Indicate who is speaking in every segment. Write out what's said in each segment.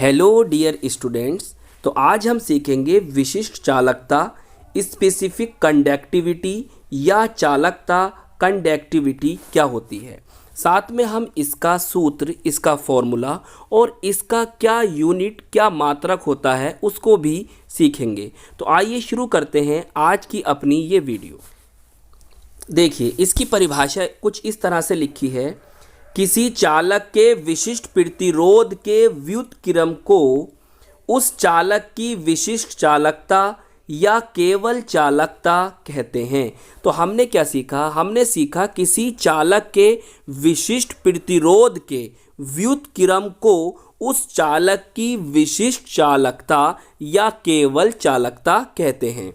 Speaker 1: Hello dear students. तो आज हम सीखेंगे विशिष्ट चालकता, स्पेसिफिक कंडक्टिविटी या चालकता कंडक्टिविटी क्या होती है। साथ में हम इसका सूत्र, इसका फॉर्मूला और इसका क्या यूनिट, क्या मात्रक होता है उसको भी सीखेंगे। तो आइए शुरू करते हैं आज की अपनी ये वीडियो। देखिए, इसकी परिभाषा कुछ इस तरह से लिखी है। किसी चालक के विशिष्ट प्रतिरोध के व्युत्क्रम को उस चालक की विशिष्ट चालकता या केवल चालकता कहते हैं। तो हमने क्या सीखा? हमने सीखा किसी चालक के विशिष्ट प्रतिरोध के व्युत्क्रम को उस चालक की विशिष्ट चालकता या केवल चालकता कहते हैं।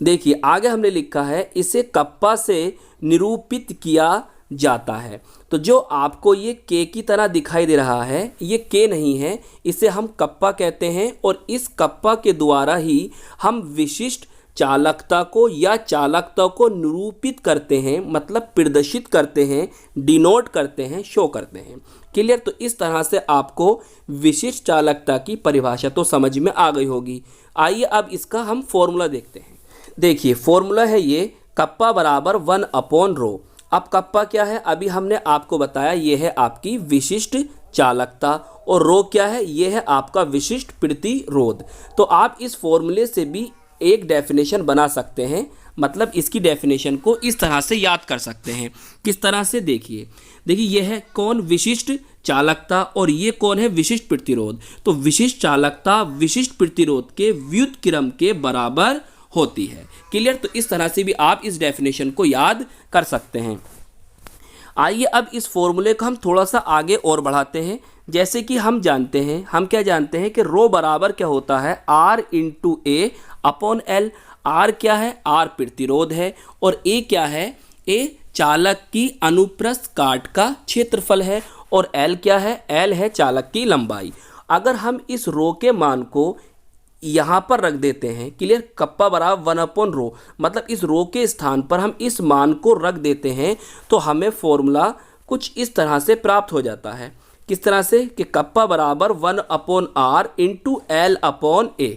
Speaker 1: देखिए, आगे हमने लिखा है इसे कप्पा से निरूपित किया जाता है। तो जो आपको ये के की तरह दिखाई दे रहा है, ये के नहीं है, इसे हम कप्पा कहते हैं। और इस कप्पा के द्वारा ही हम विशिष्ट चालकता को या चालकता को निरूपित करते हैं, मतलब प्रदर्शित करते हैं, डिनोट करते हैं, शो करते हैं। क्लियर? तो इस तरह से आपको विशिष्ट चालकता की परिभाषा तो समझ में आ गई होगी। आइए अब इसका हम फॉर्मूला देखते हैं। देखिए, फॉर्मूला है ये कप्पा बराबर 1/ρ। अब कप्पा क्या है? अभी हमने आपको बताया ये है आपकी विशिष्ट चालकता और रो क्या है? ये है आपका विशिष्ट प्रतिरोध। तो आप इस फॉर्मूले से भी एक डेफिनेशन बना सकते हैं, मतलब इसकी डेफिनेशन को इस तरह से याद कर सकते हैं। किस तरह से? देखिए ये है कौन? विशिष्ट चालकता और ये कौन है? विशिष्ट प्रतिरोध। तो विशिष्ट चालकता विशिष्ट प्रतिरोध के व्युत्क्रम के बराबर होती है। क्लियर? तो इस तरह से भी आप इस डेफिनेशन को याद कर सकते हैं। आइए अब इस फॉर्मूले को हम थोड़ा सा आगे और बढ़ाते हैं। जैसे कि हम जानते हैं, हम क्या जानते हैं कि रो बराबर क्या होता है? R × A/L। R क्या है? R प्रतिरोध है और A क्या है? A चालक की अनुप्रस्थ काट का क्षेत्रफल है और L क्या है? L है चालक की लंबाई। अगर हम इस रो के मान को यहाँ पर रख देते हैं, क्लियर, कप्पा बराबर 1/ρ, मतलब इस रो के स्थान पर हम इस मान को रख देते हैं, तो हमें फॉर्मूला कुछ इस तरह से प्राप्त हो जाता है। किस तरह से? कि कप्पा बराबर 1/r × L/A।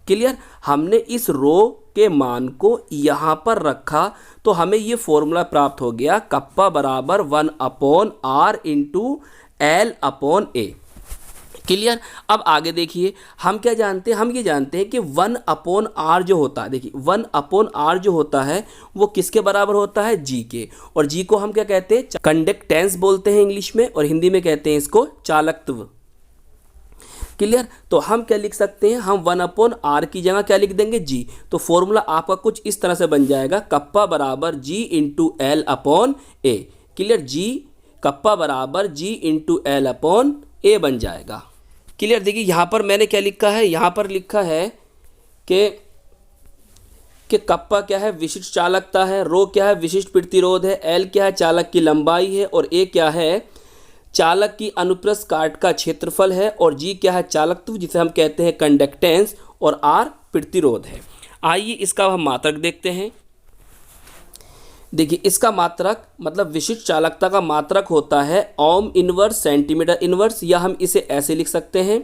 Speaker 1: क्लियर? हमने इस रो के मान को यहाँ पर रखा तो हमें ये फॉर्मूला प्राप्त हो गया, कप्पा बराबर 1/r × L/A। क्लियर? अब आगे देखिए, हम क्या जानते हैं? हम ये जानते हैं कि 1/r जो होता है, देखिए 1/r जो होता है वो किसके बराबर होता है? g के। और g को हम क्या कहते हैं? कंडक्टेंस बोलते हैं इंग्लिश में, और हिंदी में कहते हैं इसको चालकत्व। क्लियर? तो हम क्या लिख सकते हैं? हम 1/r की जगह क्या लिख देंगे? g। तो फॉर्मूला आपका कुछ इस तरह से बन जाएगा, कप्पा बराबर g × L/A। Clear? g kappa बराबर g × L/A बन जाएगा। क्लियर? देखिए यहाँ पर मैंने क्या लिखा है? यहाँ पर लिखा है कि कप्पा क्या है? विशिष्ट चालकता है। रो क्या है? विशिष्ट प्रतिरोध है। एल क्या है? चालक की लंबाई है। और ए क्या है? चालक की अनुप्रस्थ काट का क्षेत्रफल है। और जी क्या है? चालकत्व, जिसे हम कहते हैं कंडक्टेंस। और आर प्रतिरोध है। आइए इसका हम मात्रक देखते हैं। देखिए, इसका मात्रक मतलब विशिष्ट चालकता का मात्रक होता है ओम इनवर्स सेंटीमीटर इनवर्स, या हम इसे ऐसे लिख सकते हैं,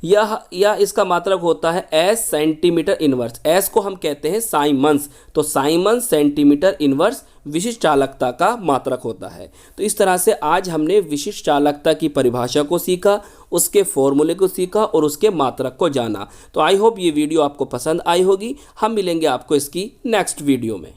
Speaker 1: या इसका मात्रक होता है एस सेंटीमीटर इनवर्स। एस को हम कहते हैं साइमंस। तो साइमंस सेंटीमीटर इनवर्स विशिष्ट चालकता का मात्रक होता है। तो इस तरह से आज हमने विशिष्ट चालकता की परिभाषा को सीखा, उसके फॉर्मूले को सीखा और उसके मात्रक को जाना। तो आई होप ये वीडियो आपको पसंद आई होगी। हम मिलेंगे आपको इसकी नेक्स्ट वीडियो में।